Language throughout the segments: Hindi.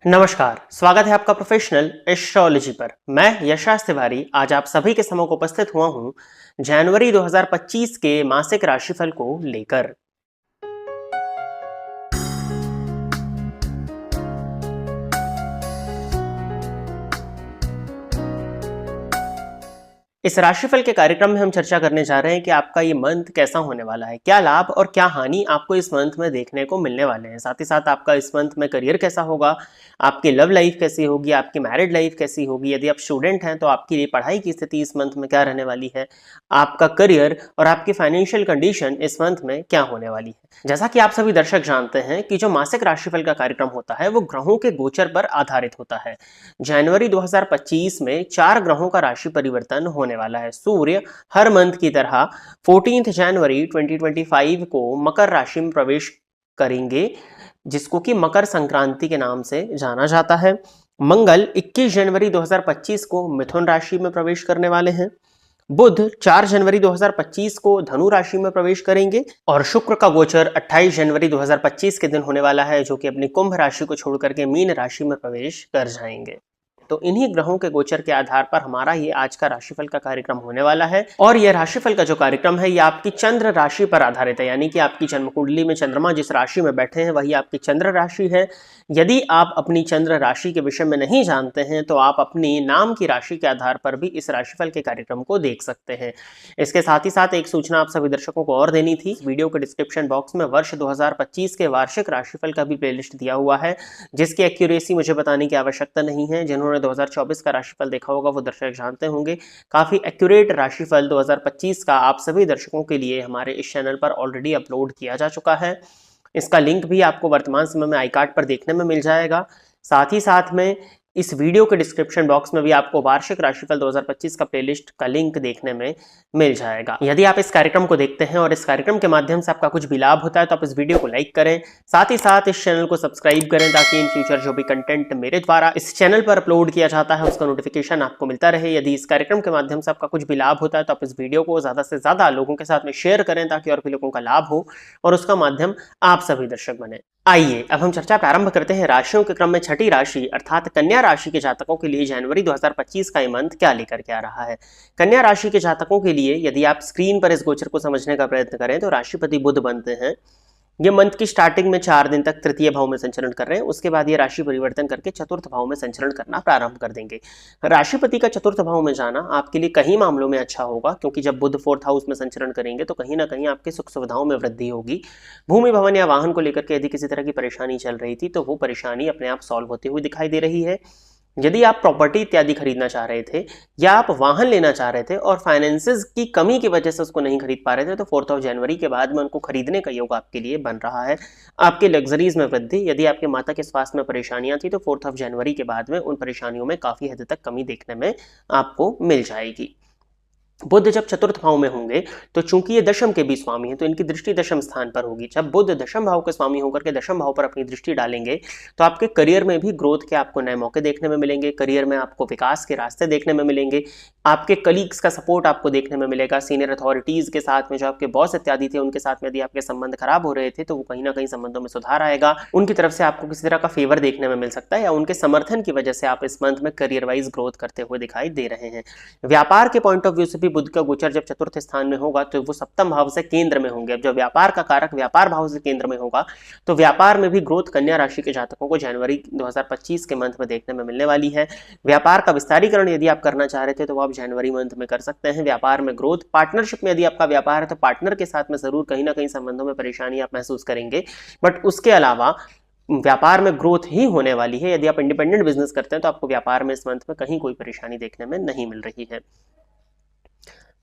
नमस्कार, स्वागत है आपका प्रोफेशनल एस्ट्रोलॉजी पर। मैं यशास तिवारी आज आप सभी के समक्ष उपस्थित हुआ हूं जनवरी 2025 के मासिक राशिफल को लेकर। इस राशिफल के कार्यक्रम में हम चर्चा करने जा रहे हैं कि आपका ये मंथ कैसा होने वाला है, क्या लाभ और क्या हानि आपको इस मंथ में देखने को मिलने वाले हैं। साथ ही साथ आपका इस मंथ में करियर कैसा होगा, आपकी लव लाइफ कैसी होगी, आपकी मैरिड लाइफ कैसी होगी, यदि आप स्टूडेंट हैं तो आपकी लिए पढ़ाई की स्थिति इस मंथ में क्या रहने वाली है, आपका करियर और आपकी फाइनेंशियल कंडीशन इस मंथ में क्या होने वाली है। जैसा कि आप सभी दर्शक जानते हैं कि जो मासिक राशिफल का कार्यक्रम होता है वो ग्रहों के गोचर पर आधारित होता है। जनवरी 2025 में 4 ग्रहों का राशि परिवर्तन होने वाला है। सूर्य हर मंथ की तरह 14 जनवरी 2025 को मकर राशि में प्रवेश करेंगे, जिसको कि मकर संक्रांति के नाम से जाना जाता है। मंगल 21 जनवरी 2025 को मिथुन राशि में प्रवेश करने वाले हैं। बुध 4 जनवरी 2025 को धनु राशि में प्रवेश करेंगे और शुक्र का गोचर 28 जनवरी 2025 के दिन होने वाला है, जो कि अपनी कुंभ राशि को छोड़कर के मीन राशि में प्रवेश कर जाएंगे। तो इन्हीं ग्रहों के गोचर के आधार पर हमारा ये आज का राशिफल का कार्यक्रम होने वाला है। और यह राशिफल का जो कार्यक्रम है ये आपकी चंद्र राशि पर आधारित है, यानी कि आपकी जन्म कुंडली में चंद्रमा जिस राशि में बैठे हैं वही आपकी चंद्र राशि है। यदि आप अपनी चंद्र राशि के विषय में नहीं जानते हैं तो आप अपनी नाम की राशि के आधार पर भी इस राशिफल के कार्यक्रम को देख सकते हैं। इसके साथ ही साथ एक सूचना आप सभी दर्शकों को और देनी थी। वीडियो के डिस्क्रिप्शन बॉक्स में वर्ष 2025 के वार्षिक राशिफल का भी प्लेलिस्ट दिया हुआ है, जिसकी एक्यूरेसी मुझे बताने की आवश्यकता नहीं है। जिन्होंने 2024 का राशिफल देखा होगा वो दर्शक जानते होंगे। काफी एक्यूरेट राशिफल 2025 का आप सभी दर्शकों के लिए हमारे इस चैनल पर ऑलरेडी अपलोड किया जा चुका है। इसका लिंक भी आपको वर्तमान समय में आई कार्ड पर देखने में मिल जाएगा। साथ ही साथ में इस वीडियो के डिस्क्रिप्शन बॉक्स में भी आपको वार्षिक राशिफल 2025 का प्लेलिस्ट का लिंक देखने में मिल जाएगा। यदि आप इस कार्यक्रम को देखते हैं और इस कार्यक्रम के माध्यम से आपका कुछ भी लाभ होता है तो आप इस वीडियो को लाइक करें, साथ ही साथ इस चैनल को सब्सक्राइब करें ताकि इन फ्यूचर जो भी कंटेंट मेरे द्वारा इस चैनल पर अपलोड किया जाता है उसका नोटिफिकेशन आपको मिलता रहे। यदि इस कार्यक्रम के माध्यम से आपका कुछ भी लाभ होता है तो आप इस वीडियो को ज्यादा से ज्यादा लोगों के साथ में शेयर करें ताकि और भी लोगों का लाभ हो और उसका माध्यम आप सभी दर्शक बने। आइए अब हम चर्चा प्रारंभ करते हैं राशियों के क्रम में छठी राशि अर्थात कन्या राशि के जातकों के लिए जनवरी 2025 का ये मंथ क्या लेकर के आ रहा है। कन्या राशि के जातकों के लिए यदि आप स्क्रीन पर इस गोचर को समझने का प्रयत्न करें तो राशिपति बुध बनते हैं। ये मंथ की स्टार्टिंग में 4 दिन तक तृतीय भाव में संचरण कर रहे हैं, उसके बाद ये राशि परिवर्तन करके चतुर्थ भाव में संचरण करना प्रारंभ कर देंगे। राशिपति का चतुर्थ भाव में जाना आपके लिए कई मामलों में अच्छा होगा, क्योंकि जब बुध 4th हाउस में संचरण करेंगे तो कहीं ना कहीं आपके सुख सुविधाओं में वृद्धि होगी। भूमि भवन या वाहन को लेकर के यदि किसी तरह की परेशानी चल रही थी तो वो परेशानी अपने आप सॉल्व होती हुई दिखाई दे रही है। यदि आप प्रॉपर्टी इत्यादि खरीदना चाह रहे थे या आप वाहन लेना चाह रहे थे और फाइनेंसेस की कमी की वजह से उसको नहीं खरीद पा रहे थे तो 4 जनवरी के बाद में उनको खरीदने का योग आपके लिए बन रहा है। आपके लग्जरीज में वृद्धि, यदि आपके माता के स्वास्थ्य में परेशानियां थी तो 4 जनवरी के बाद में उन परेशानियों में काफी हद तक कमी देखने में आपको मिल जाएगी। बुध जब चतुर्थ भाव में होंगे तो चूंकि ये दशम के भी स्वामी हैं तो इनकी दृष्टि दशम स्थान पर होगी। जब बुध दशम भाव के स्वामी होकर के दशम भाव पर अपनी दृष्टि डालेंगे तो आपके करियर में भी ग्रोथ के आपको नए मौके देखने में मिलेंगे, करियर में आपको विकास के रास्ते देखने में मिलेंगे, आपके कलीग्स का सपोर्ट आपको देखने में मिलेगा। सीनियर अथॉरिटीज के साथ में जो आपके बॉस इत्यादि थे उनके साथ में यदि आपके संबंध खराब हो रहे थे तो वो कहीं ना कहीं संबंधों में सुधार आएगा, उनकी तरफ से आपको किसी तरह का फेवर देखने में मिल सकता है या उनके समर्थन की वजह से आप इस मंथ में करियर वाइज ग्रोथ करते हुए दिखाई दे रहे हैं। व्यापार के पॉइंट ऑफ व्यू से भी बुध का गोचर जब चतुर्थ स्थान में होगा तो वो सप्तम भाव से केंद्र में होंगे। अब जब व्यापार का कारक व्यापार भाव से केंद्र में होगा तो व्यापार में भी ग्रोथ कन्या राशि के जातकों को जनवरी 2025 के मंथ में देखने में मिलने वाली है। व्यापार का विस्तारीकरण यदि आप करना चाह रहे थे तो वो आप जनवरी मंथ में कर सकते हैं। व्यापार में ग्रोथ, पार्टनरशिप में यदि आपका व्यापार है तो पार्टनर के साथ में जरूर कहीं ना कहीं संबंधों में परेशानी आप महसूस करेंगे, बट उसके अलावा व्यापार में ग्रोथ ही होने वाली है। यदि आप इंडिपेंडेंट बिजनेस करते हैं तो आपको व्यापार में इस मंथ में कहीं कोई परेशानी देखने में नहीं मिल रही है।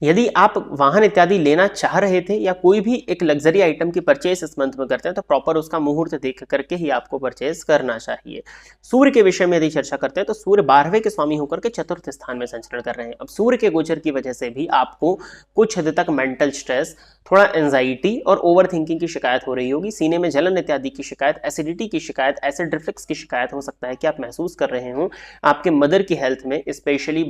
यदि आप वाहन इत्यादि लेना चाह रहे थे या कोई भी एक लग्जरी आइटम की परचेस इस मंथ में करते हैं तो प्रॉपर उसका मुहूर्त देख करके ही आपको परचेस करना चाहिए। सूर्य के विषय में यदि चर्चा करते हैं तो सूर्य 12वें के स्वामी होकर के चतुर्थ स्थान में संचरण कर रहे हैं। अब सूर्य के गोचर की वजह से भी आपको कुछ हद तक मेंटल स्ट्रेस, थोड़ा एंजाइटी और ओवर थिंकिंग की शिकायत हो रही होगी। सीने में जलन इत्यादि की शिकायत, एसिडिटी की शिकायत, एसिड रिफ्लक्स की शिकायत हो सकता है कि आप महसूस कर रहे हो। आपके मदर की हेल्थ में स्पेशली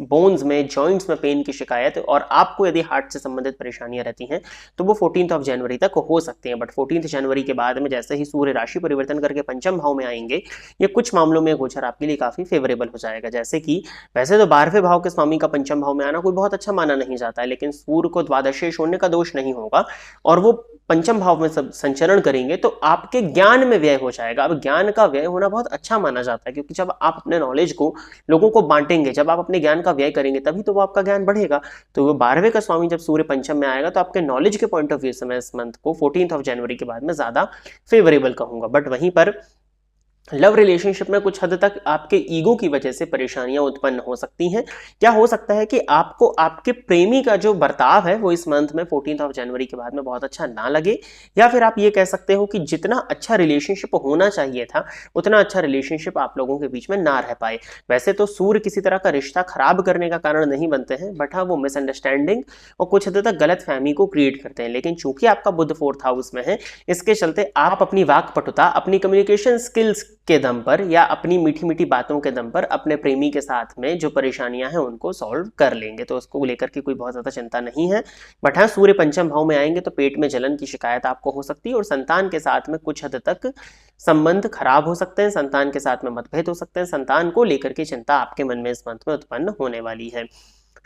बोन्स में, जॉइंट्स में पेन की शिकायत और आपको यदि हार्ट से संबंधित परेशानियां रहती हैं तो वो 14 जनवरी तक हो सकती हैं। बट 14 जनवरी के बाद में जैसे ही सूर्य राशि परिवर्तन करके पंचम भाव में आएंगे, ये कुछ मामलों में गोचर आपके लिए काफी फेवरेबल हो जाएगा। जैसे कि वैसे तो 12वें भाव के स्वामी का पंचम भाव में आना कोई बहुत अच्छा माना नहीं जाता है, लेकिन सूर्य को द्वादशेष होने का दोष नहीं होगा और वो पंचम भाव में सब संचरण करेंगे तो आपके ज्ञान में व्यय हो जाएगा। अब ज्ञान का व्यय होना बहुत अच्छा माना जाता है, क्योंकि जब आप अपने नॉलेज को लोगों को बांटेंगे, जब आप अपने ज्ञान का व्यय करेंगे तभी तो वो आपका ज्ञान बढ़ेगा। तो वो 12वें का स्वामी जब सूर्य पंचम में आएगा तो आपके नॉलेज के पॉइंट ऑफ व्यू से मैं इस मंथ को 14 जनवरी के बाद में ज्यादा फेवरेबल कहूंगा। बट वहीं पर लव रिलेशनशिप में कुछ हद तक आपके ईगो की वजह से परेशानियां उत्पन्न हो सकती हैं। क्या हो सकता है कि आपको आपके प्रेमी का जो बर्ताव है वो इस मंथ में 14 जनवरी के बाद में बहुत अच्छा ना लगे, या फिर आप ये कह सकते हो कि जितना अच्छा रिलेशनशिप होना चाहिए था उतना अच्छा रिलेशनशिप आप लोगों के बीच में ना रह पाए। वैसे तो सूर्य किसी तरह का रिश्ता खराब करने का कारण नहीं बनते हैं, बट हाँ वो मिसअंडरस्टैंडिंग और कुछ हद तक गलत फहमी को क्रिएट करते हैं। लेकिन चूंकि आपका बुध 4th हाउस में है, इसके चलते आप अपनी वाक्पटुता, अपनी कम्युनिकेशन स्किल्स के दम पर या अपनी मीठी मीठी बातों के दम पर अपने प्रेमी के साथ में जो परेशानियां हैं उनको सॉल्व कर लेंगे। तो उसको लेकर के कोई बहुत ज्यादा चिंता नहीं है। बट हाँ सूर्य पंचम भाव में आएंगे तो पेट में जलन की शिकायत आपको हो सकती है और संतान के साथ में कुछ हद तक संबंध खराब हो सकते हैं, संतान के साथ में मतभेद हो सकते हैं, संतान को लेकर के चिंता आपके मन में इस मंथ में उत्पन्न होने वाली है।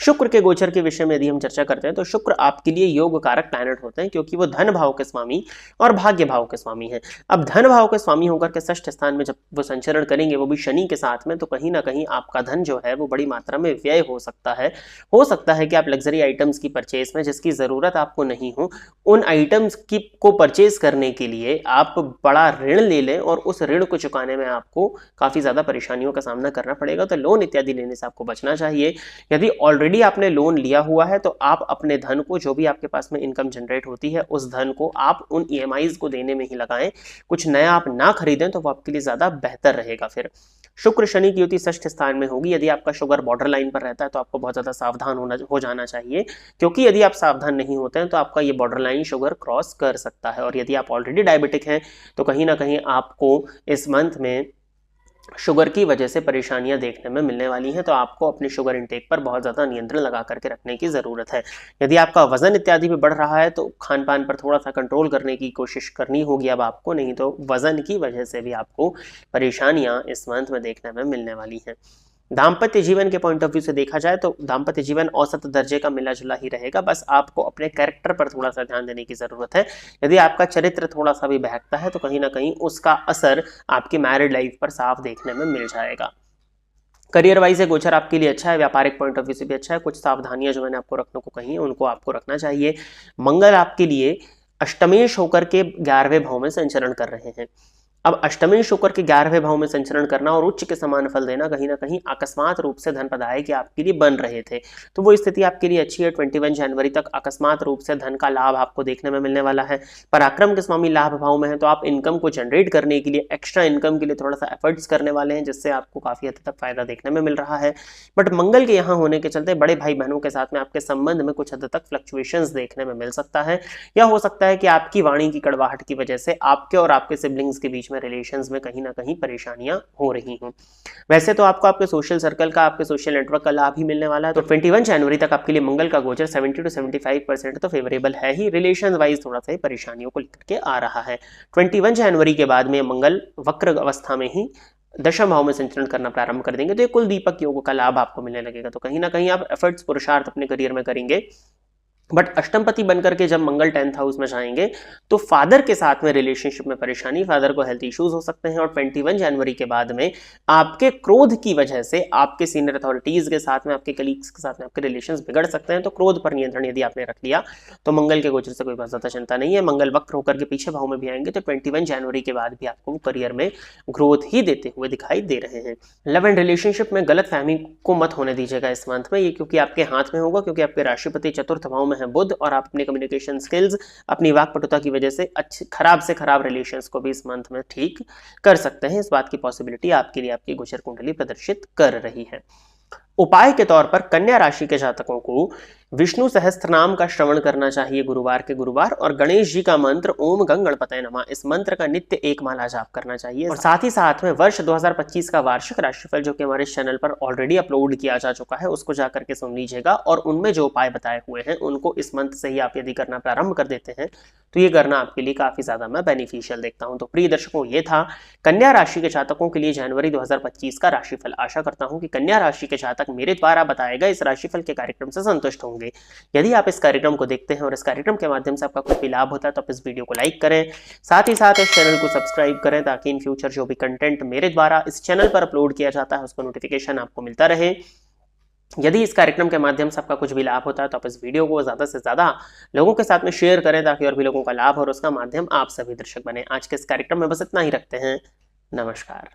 शुक्र के गोचर के विषय में यदि हम चर्चा करते हैं तो शुक्र आपके लिए योग कारक प्लैनेट होते हैं, क्योंकि वो धन भाव के स्वामी और भाग्य भाव के स्वामी हैं। अब धन भाव के स्वामी होकर के षष्ठ स्थान में जब वो संचरण करेंगे, वो भी शनि के साथ में, तो कहीं ना कहीं आपका धन जो है वो बड़ी मात्रा में व्यय हो सकता है। हो सकता है कि आप लग्जरी आइटम्स की परचेज में जिसकी जरूरत आपको नहीं हो, उन आइटम्स की को परचेज करने के लिए आप बड़ा ऋण ले लें और उस ऋण को चुकाने में आपको काफी ज्यादा परेशानियों का सामना करना पड़ेगा। तो लोन इत्यादि लेने से आपको बचना चाहिए। यदि ऑलरेडी आपने लोन लिया हुआ है तो आप अपने धन को, जो भी आपके पास में इनकम जनरेट होती है, उस धन को आप उन ईएमआईज को देने में ही लगाएं। कुछ नया आप ना खरीदें तो वो आपके लिए ज्यादा बेहतर रहेगा। फिर शुक्र शनि की युति षष्ठ स्थान में होगी। यदि आपका शुगर बॉर्डर लाइन पर रहता है तो आपको बहुत ज्यादा सावधान हो जाना चाहिए, क्योंकि यदि आप सावधान नहीं होते हैं तो आपका ये बॉर्डर लाइन शुगर क्रॉस कर सकता है। और यदि आप ऑलरेडी डायबिटिक हैं तो कहीं ना कहीं आपको इस मंथ में शुगर की वजह से परेशानियां देखने में मिलने वाली हैं। तो आपको अपने शुगर इंटेक पर बहुत ज़्यादा नियंत्रण लगा करके रखने की ज़रूरत है। यदि आपका वजन इत्यादि भी बढ़ रहा है तो खान पान पर थोड़ा सा कंट्रोल करने की कोशिश करनी होगी अब आपको, नहीं तो वजन की वजह से भी आपको परेशानियां इस मंथ में देखने में मिलने वाली हैं। दाम्पत्य जीवन के पॉइंट ऑफ व्यू से देखा जाए तो दाम्पत्य जीवन औसत दर्जे का मिला जुला ही रहेगा। बस आपको अपने कैरेक्टर पर थोड़ा सा ध्यान देने की जरूरत है। यदि आपका चरित्र थोड़ा सा भी बहकता है तो कहीं ना कहीं उसका असर आपकी मैरिड लाइफ पर साफ देखने में मिल जाएगा। करियर वाइज है गोचर आपके लिए अच्छा है, व्यापारिक पॉइंट ऑफ व्यू से भी अच्छा है। कुछ सावधानियां जो मैंने आपको रखने को कही है उनको आपको रखना चाहिए। मंगल आपके लिए अष्टमेश होकर के 11वें भाव में संचरण कर रहे हैं। अब अष्टमेश होकर के 11वें भाव में संचरण करना और उच्च के समान फल देना कहीं ना कहीं अकस्मात रूप से धन प्रदायक आपके लिए बन रहे थे, तो वो स्थिति आपके लिए अच्छी है। 21 जनवरी तक अकस्मात रूप से धन का लाभ आपको देखने में मिलने वाला है। पराक्रम के स्वामी लाभ भाव में है तो आप इनकम को जनरेट करने के लिए, एक्स्ट्रा इनकम के लिए थोड़ा सा एफर्ट्स करने वाले हैं, जिससे आपको काफी हद तक फायदा देखने में मिल रहा है। बट मंगल के यहाँ होने के चलते बड़े भाई बहनों के साथ में आपके संबंध में कुछ हद तक फ्लक्चुएशंस देखने में मिल सकता है, या हो सकता है कि आपकी वाणी की कड़वाहट की वजह से आपके और आपके सिबलिंग्स के बीच में रिलेशंस में कहीं ना कहीं परेशानियां हो रही हूं। वैसे तो आपको आपके सोशल सर्कल का, आपके सोशल नेटवर्क का लाभ ही मिलने वाला है। तो 21 जनवरी तक आपके लिए मंगल का गोचर 70 to 75% तो फेवरेबल है ही। रिलेशन वाइज थोड़ा सा परेशानियों को लेकर के आ रहा है। 21 जनवरी के बाद में मंगल वक्र अवस्था में ही दशम भाव में संचरण करना प्रारंभ कर देंगे, तो ये कुल दीपक योग का लाभ आपको मिलने लगेगा। तो कहीं ना कहीं आप एफर्ट्स, पुरुषार्थ अपने करियर में करेंगे। बट अष्टमपति बनकर के जब मंगल 10th हाउस में जाएंगे तो फादर के साथ में रिलेशनशिप में परेशानी, फादर को हेल्थ इश्यूज हो सकते हैं। और 21 जनवरी के बाद में आपके क्रोध की वजह से आपके सीनियर अथॉरिटीज के साथ में, आपके कलीग्स के साथ में आपके रिलेशंस बिगड़ सकते हैं। तो क्रोध पर नियंत्रण यदि आपने रख लिया तो मंगल के गोचर से कोई बहुत ज्यादा चिंता नहीं है। मंगल वक्र होकर के पीछे भाव में भी आएंगे तो 21 जनवरी के बाद भी आपको करियर में ग्रोथ ही देते हुए दिखाई दे रहे हैं। लव एंड रिलेशनशिप में गलत फहमी को मत होने दीजिएगा इस मंथ में, ये क्योंकि आपके हाथ में होगा, क्योंकि आपके राशिपति चतुर्थ भाव में है बुध, और आप अपने कम्युनिकेशन स्किल्स, अपनी वाक्पटुता की वजह से अच्छे खराब से खराब रिलेशंस को भी इस मंथ में ठीक कर सकते हैं। इस बात की पॉसिबिलिटी आपके लिए आपकी गोचर कुंडली प्रदर्शित कर रही है। उपाय के तौर पर कन्या राशि के जातकों को विष्णु सहस्त्रनाम का श्रवण करना चाहिए गुरुवार के गुरुवार, और गणेश जी का मंत्र ओम गं गणपतये नमः, इस मंत्र का नित्य एक माला जाप करना चाहिए। और साथ ही साथ में वर्ष 2025 का वार्षिक राशिफल जो कि हमारे चैनल पर ऑलरेडी अपलोड किया जा चुका है, उसको जाकर के सुन लीजिएगा, और उनमें जो उपाय बताए हुए हैं उनको इस मंत्र से ही आप यदि करना प्रारंभ कर देते हैं तो ये करना आपके लिए काफी ज्यादा मैं बेनिफिशियल देखता हूं। तो प्रिय दर्शकों, ये था कन्या राशि के जातकों के लिए जनवरी 2025 का राशिफल। आशा करता हूं कि कन्या राशि के जातक मेरे द्वारा बताए गए इस राशिफल के कार्यक्रम से संतुष्ट होंगे। यदि आप इस कार्यक्रम को देखते हैं और इस कार्यक्रम के माध्यम से आपका कुछ भी लाभ होता है तो आप इस वीडियो को लाइक करें, साथ ही साथ इस चैनल को सब्सक्राइब करें, ताकि इन फ्यूचर जो भी कंटेंट मेरे द्वारा इस चैनल पर अपलोड किया जाता है उसका नोटिफिकेशन आपको मिलता रहे। यदि इस कार्यक्रम के माध्यम से आपका कुछ भी लाभ होता है तो आप इस वीडियो को ज़्यादा से ज़्यादा लोगों के साथ में शेयर करें, ताकि और भी लोगों का लाभ हो और उसका माध्यम आप सभी दर्शक बने। आज के इस कार्यक्रम में बस इतना ही रखते हैं। नमस्कार।